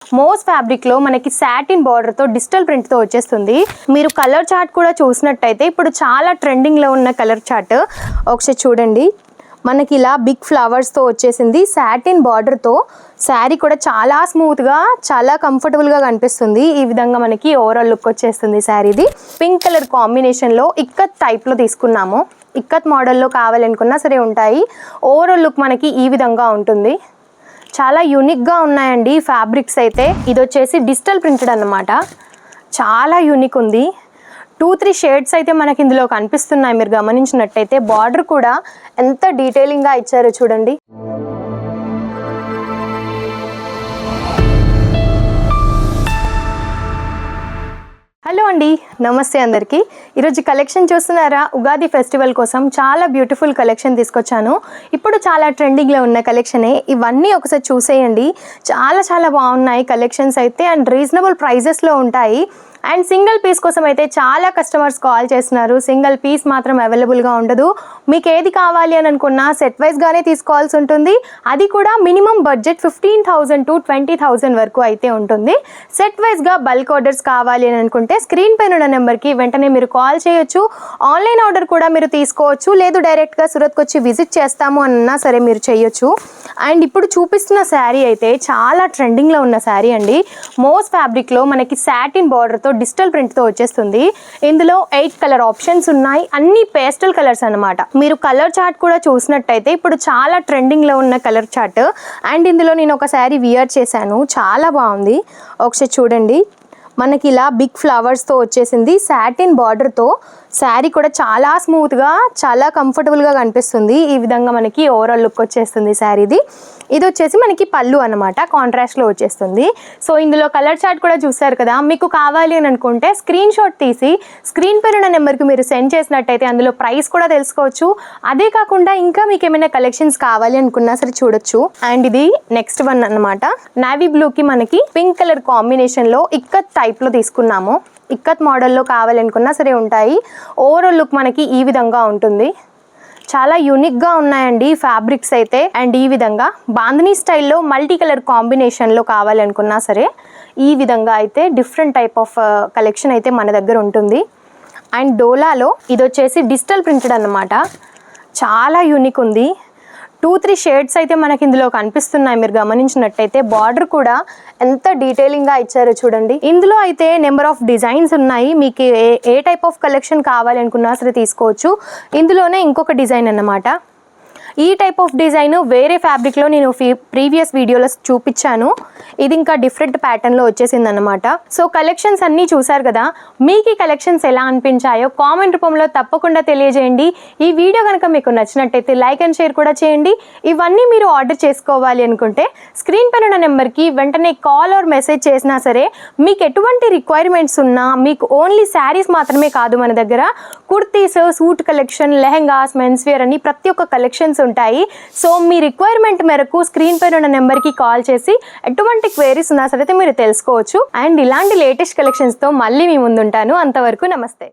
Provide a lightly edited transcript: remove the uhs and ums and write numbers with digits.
మోస్ fabric లో మనకి satin border తో డిజిటల్ ప్రింట్ తో వచ్చేస్తుంది. మీరు కలర్ చార్ట్ కూడా చూసినట్టయితే ఇప్పుడు చాలా ట్రెండింగ్ లో ఉన్న కలర్ చార్ట్ ఒకసారి చూడండి. మనకి ఇలా బిగ్ ఫ్లవర్స్ తో వచ్చేసింది. సాటిన్ బార్డర్ తో శారీ కూడా చాలా స్మూత్ గా చాలా కంఫర్టబుల్ గా కనిపిస్తుంది. ఈ విధంగా మనకి ఓవరాల్ లుక్ వచ్చేస్తుంది శారీది. పింక్ కలర్ కాంబినేషన్ లో ఇక్కత్ టైప్ లో తీసుకున్నాము. ఇక్కత్ మోడల్లో కావాలనుకున్నా సరే ఉంటాయి. ఓవరాల్ లుక్ మనకి ఈ విధంగా ఉంటుంది. చాలా యూనిక్గా ఉన్నాయండి ఫ్యాబ్రిక్స్ అయితే. ఇది వచ్చేసి డిజిటల్ ప్రింటెడ్ అన్నమాట. చాలా యూనిక్ ఉంది. 2-3 షేడ్స్ అయితే మనకి ఇందులో కనిపిస్తున్నాయి. మీరు గమనించినట్టయితే బార్డర్ కూడా ఎంత డీటెయిలింగ్గా ఇచ్చారో చూడండి. హలో అండి, నమస్తే అందరికీ. ఈరోజు కలెక్షన్ చూస్తున్నారా? ఉగాది ఫెస్టివల్ కోసం చాలా బ్యూటిఫుల్ కలెక్షన్ తీసుకొచ్చాను. ఇప్పుడు చాలా ట్రెండింగ్లో ఉన్న కలెక్షనే. ఇవన్నీ ఒకసారి చూసేయండి. చాలా చాలా బాగున్నాయి కలెక్షన్స్ అయితే, అండ్ రీజనబుల్ ప్రైజెస్లో ఉంటాయి. అండ్ సింగిల్ పీస్ కోసం అయితే చాలా కస్టమర్స్ కాల్ చేస్తున్నారు. సింగిల్ పీస్ మాత్రం అవైలబుల్గా ఉండదు. మీకు ఏది కావాలి అని అనుకున్నా సెట్ వైజ్గానే తీసుకోవాల్సి ఉంటుంది. అది కూడా మినిమం బడ్జెట్ 15,000 to 20,000 వరకు అయితే ఉంటుంది. సెట్ వైజ్గా బల్క్ ఆర్డర్స్ కావాలి అని అనుకుంటే స్క్రీన్ పైన ఉన్న నెంబర్కి వెంటనే మీరు కాల్ చేయొచ్చు. ఆన్లైన్ ఆర్డర్ కూడా మీరు తీసుకోవచ్చు. లేదు డైరెక్ట్గా సూరత్కి వచ్చి విజిట్ చేస్తాము అన్నా సరే మీరు చేయొచ్చు. అండ్ ఇప్పుడు చూపిస్తున్న శారీ అయితే చాలా ట్రెండింగ్లో ఉన్న శారీ అండి. మోస్ ఫ్యాబ్రిక్లో మనకి సాటిన్ బార్డర్తో డిజిటల్ ప్రింట్ తో వచ్చేస్తుంది. ఇందులో 8 కలర్ ఆప్షన్స్ ఉన్నాయి. అన్ని పేస్టల్ కలర్స్ అన్నమాట. మీరు కలర్ చార్ట్ కూడా చూసినట్టయితే ఇప్పుడు చాలా ట్రెండింగ్ లో ఉన్న కలర్ చార్ట్. అండ్ ఇందులో నేను ఒక శారీ వియర్ చేశాను. చాలా బాగుంది. ఒకసారి చూడండి. మనకి ఇలా బిగ్ ఫ్లవర్స్ తో వచ్చేసింది. సాటిన్ బార్డర్ తో శారీ కూడా చాలా స్మూత్ గా చాలా కంఫర్టబుల్ గా కనిపిస్తుంది. ఈ విధంగా మనకి ఓవరాల్ లుక్ వచ్చేస్తుంది శారీది. ఇది వచ్చేసి మనకి పళ్ళు అన్నమాట. కాంట్రాస్ట్ లో వచ్చేస్తుంది. సో ఇందులో కలర్ చార్ట్ కూడా చూసారు కదా. మీకు కావాలి అని అనుకుంటే స్క్రీన్ షాట్ తీసి స్క్రీన్ పైన ఉన్న నెంబర్కి మీరు సెండ్ చేసినట్టయితే అందులో ప్రైస్ కూడా తెలుసుకోవచ్చు. అదే కాకుండా ఇంకా మీకు ఏమైనా కలెక్షన్స్ కావాలి అనుకున్నా సరే చూడొచ్చు. అండ్ ఇది నెక్స్ట్ వన్ అన్నమాట. నావీ బ్లూ కి మనకి పింక్ కలర్ కాంబినేషన్ లో ఇక్కత్ టైప్ లో తీసుకున్నాము. ఇక్కత్ మోడల్లో కావాలనుకున్నా సరే ఉంటాయి. ఓవరాల్ లుక్ మనకి ఈ విధంగా ఉంటుంది. చాలా యూనిక్గా ఉన్నాయండి ఫ్యాబ్రిక్స్ అయితే. అండ్ ఈ విధంగా బాంధనీ స్టైల్లో మల్టీ కలర్ కాంబినేషన్లో కావాలనుకున్నా సరే ఈ విధంగా అయితే డిఫరెంట్ టైప్ ఆఫ్ కలెక్షన్ అయితే మన దగ్గర ఉంటుంది. అండ్ డోలాలో ఇది వచ్చేసి డిజిటల్ ప్రింటెడ్ అన్నమాట. చాలా యూనిక్ ఉంది. 2-3 షేడ్స్ అయితే మనకి ఇందులో కనిపిస్తున్నాయి. మీరు గమనించినట్టయితే బార్డర్ కూడా ఎంత డీటెయిలింగ్గా ఇచ్చారో చూడండి. ఇందులో అయితే నెంబర్ ఆఫ్ డిజైన్స్ ఉన్నాయి. మీకు ఏ టైప్ ఆఫ్ కలెక్షన్ కావాలనుకున్నా సరే తీసుకోవచ్చు. ఇందులోనే ఇంకొక డిజైన్ అన్నమాట. ఈ టైప్ ఆఫ్ డిజైన్ వేరే ఫ్యాబ్రిక్లో నేను ప్రీవియస్ వీడియోలో చూపించాను. ఇది ఇంకా డిఫరెంట్ ప్యాటర్న్లో వచ్చేసింది అనమాట. సో కలెక్షన్స్ అన్నీ చూసారు కదా. మీకు ఈ కలెక్షన్స్ ఎలా అనిపించాయో కామెంట్ రూపంలో తప్పకుండా తెలియజేయండి. ఈ వీడియో కనుక మీకు నచ్చినట్టయితే లైక్ అండ్ షేర్ కూడా చేయండి. ఇవన్నీ మీరు ఆర్డర్ చేసుకోవాలి అనుకుంటే స్క్రీన్ పైన ఉన్న నెంబర్కి వెంటనే కాల్ ఆర్ మెసేజ్ చేసినా సరే మీకు ఎటువంటి రిక్వైర్మెంట్స్ ఉన్నా, మీకు ఓన్లీ శారీస్ మాత్రమే కాదు మన దగ్గర kurtis, suit collection, lehengas, men's wear అని ప్రతి ఒక్క కలెక్షన్స్ ఉంటాయి. సో మీ రిక్వైర్మెంట్ మేరకు స్క్రీన్ పైన ఉన్న నెంబర్కి కాల్ చేసి ఎటువంటి క్వైరీస్ ఉన్నా సరే మీరు తెలుసుకోవచ్చు. అండ్ ఇలాంటి లేటెస్ట్ కలెక్షన్స్తో మళ్ళీ మీ ముందుంటాను. అంతవరకు నమస్తే.